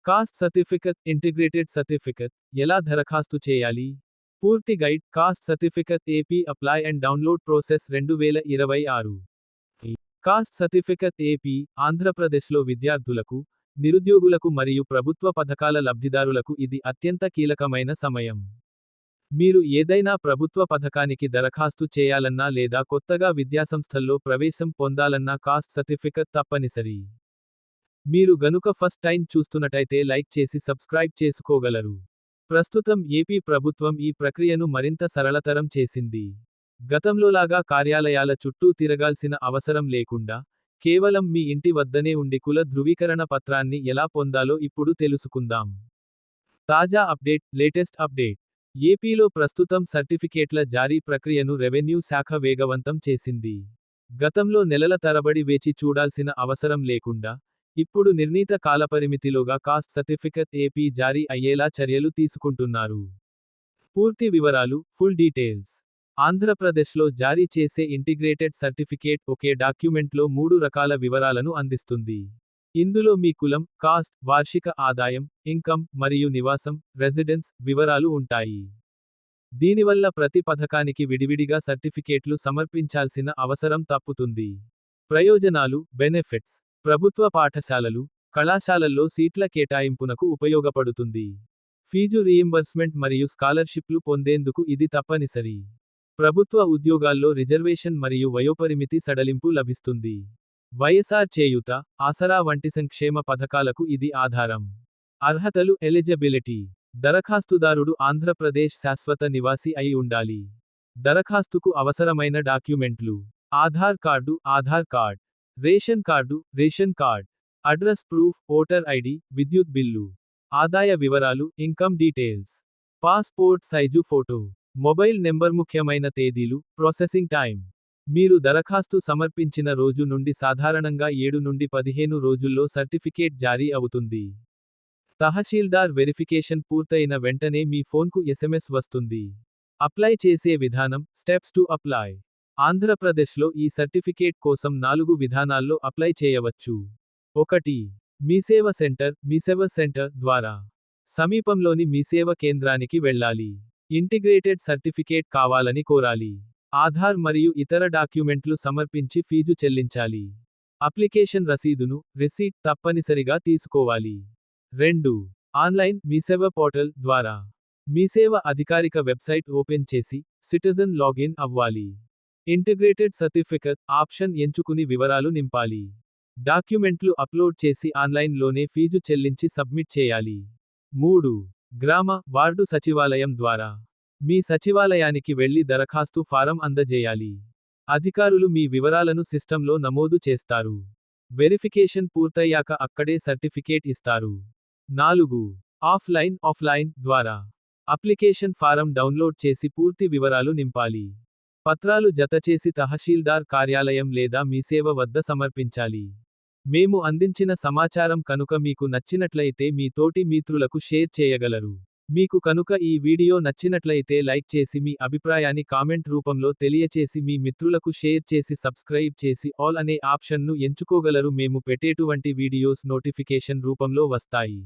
Cost certificate integrated certificate ఎలా దరఖాస్తు చేయాలి? పూర్తి guide cost certificate AP apply and download process 2026. Cost certificate AP ఆంధ్రప్రదేశ్లో విద్యార్థులకు, నిరుద్యోగులకు మరియు ప్రభుత్వ పథకాల లబ్ధిదారులకు ఇది అత్యంత కీలకమైన సమయం. మీరు ఏదైనా ప్రభుత్వ పథకానికి దరఖాస్తు చేయాలన్నా లేదా కొత్తగా విద్యాసంస్థల్లో ప్రవేశం పొందాలన్నా కాస్ట్ సర్టిఫికెట్ తప్పనిసరి. మీరు గనుక ఫస్ట్ టైం చూస్తున్నట్టయితే లైక్ చేసి సబ్స్క్రైబ్ చేసుకోగలరు. ప్రస్తుతం ఏపీ ప్రభుత్వం ఈ ప్రక్రియను మరింత సరళతరం చేసింది. గతంలోలాగా కార్యాలయాల చుట్టూ తిరగాల్సిన అవసరం లేకుండా, కేవలం మీ ఇంటి వద్దనే ఉండి కుల ధృవీకరణ పత్రాన్ని ఎలా పొందాలో ఇప్పుడు తెలుసుకుందాం. తాజా అప్డేట్ లేటెస్ట్ అప్డేట్. ఏపీలో ప్రస్తుతం సర్టిఫికేట్ల జారీ ప్రక్రియను రెవెన్యూ శాఖ వేగవంతం చేసింది. గతంలో నెలల తరబడి వేచి చూడాల్సిన అవసరం లేకుండా, ఇప్పుడు నిర్ణీత కాలపరిమితిలోగా కాస్ట్ సర్టిఫికెట్ ఏపీ జారీ అయ్యేలా చర్యలు తీసుకుంటున్నారు. పూర్తి వివరాలు ఫుల్ డీటెయిల్స్. ఆంధ్రప్రదేశ్లో జారీ చేసే ఇంటిగ్రేటెడ్ సర్టిఫికేట్ ఒకే డాక్యుమెంట్లో 3 రకాల వివరాలను అందిస్తుంది. ఇందులో మీ కులం, కాస్ట్, వార్షిక ఆదాయం, ఇన్కమ్, మరియు నివాసం, రెసిడెన్స్ వివరాలు ఉంటాయి. దీనివల్ల ప్రతి పథకానికి విడివిడిగా సర్టిఫికేట్లు సమర్పించాల్సిన అవసరం తప్పుతుంది. ప్రయోజనాలు బెనిఫిట్స్. ప్రభుత్వ పాఠశాలలు, కళాశాలల్లో సీట్ల కేటాయింపునకు ఉపయోగపడుతుంది. ఫీజు రీయింబర్స్మెంట్ మరియు స్కాలర్షిప్లు పొందేందుకు ఇది తప్పనిసరి. ప్రభుత్వ ఉద్యోగాల్లో రిజర్వేషన్ మరియు వయోపరిమితి సడలింపు లభిస్తుంది. వైఎస్ఆర్ చేయూత, ఆసరా వంటి సంక్షేమ పథకాలకు ఇది ఆధారం. అర్హతలు ఎలిజిబిలిటీ. దరఖాస్తుదారుడు ఆంధ్రప్రదేశ్ శాశ్వత నివాసి అయి ఉండాలి. దరఖాస్తుకు అవసరమైన డాక్యుమెంట్లు: Aadhaar card, ration card, address proof, voter ID, విద్యుత్ బిల్లు, ఆదాయ వివరాలు, income details, passport size photo, mobile number. ముఖ్యమైన తేదీలు, ప్రాసెసింగ్ టైం. మీరు దరఖాస్తు సమర్పించిన రోజు నుండి సాధారణంగా 7 నుండి 15 రోజుల్లో సర్టిఫికేట్ జారీ అవుతుంది. తహసీల్దార్ వెరిఫికేషన్ పూర్తయిన వెంటనే మీ ఫోన్కు SMS వస్తుంది. అప్లై చేసే విధానం స్టెప్స్ టు అప్లై. ఆంధ్రప్రదేశ్లో ఈ సర్టిఫికేట్ కోసం 4 విధానాల్లో అప్లై చేయవచ్చు. 1. మీసేవ సెంటర్ ద్వారా. సమీపంలోని మీసేవ కేంద్రానికి వెళ్ళాలి. ఇంటిగ్రేటెడ్ సర్టిఫికేట్ కావాలని కోరాలి. ఆధార్ మరియు ఇతర డాక్యుమెంట్లు సమర్పించి ఫీజు చెల్లించాలి. అప్లికేషన్ రసీదును, రిసీట్ తప్పనిసరిగా తీసుకోవాలి. 2. ఆన్లైన్ మీసేవ పోర్టల్ ద్వారా. మీసేవ అధికారిక వెబ్సైట్ ఓపెన్ చేసి, సిటిజన్ లాగిన్ అవ్వాలి. ఇంటిగ్రేటెడ్ సర్టిఫికెట్ ఆప్షన్ ఎంచుకుని వివరాలు నింపాలి. డాక్యుమెంట్లు అప్లోడ్ చేసి ఆన్లైన్లోనే ఫీజు చెల్లించి సబ్మిట్ చేయాలి. 3. గ్రామ, వార్డు సచివాలయం ద్వారా. మీ సచివాలయానికి వెళ్లి దరఖాస్తు ఫారం అందజేయాలి. అధికారులు మీ వివరాలను సిస్టంలో నమోదు చేస్తారు. వెరిఫికేషన్ పూర్తయ్యాక అక్కడే సర్టిఫికేట్ ఇస్తారు. 4. ఆఫ్లైన్ ద్వారా. అప్లికేషన్ ఫారం డౌన్లోడ్ చేసి పూర్తి వివరాలు నింపాలి. పత్రాలు జతచేసి తహసీల్దార్ కార్యాలయం లేదా మీసేవ వద్ద సమర్పించాలి. మేము అందించిన సమాచారం కనుక మీకు నచ్చినట్లయితే మీ తోటి మిత్రులకు షేర్ చేయగలరు. మీకు కనుక ఈ వీడియో నచ్చినట్లయితే లైక్ చేసి మీ అభిప్రాయాన్ని కామెంట్ రూపంలో తెలియచేసి మీ మిత్రులకు షేర్ చేసి సబ్స్క్రైబ్ చేసి ఆల్ అనే ఆప్షన్ను ఎంచుకోగలరు. మేము పెట్టేటువంటి వీడియోస్ నోటిఫికేషన్ రూపంలో వస్తాయి.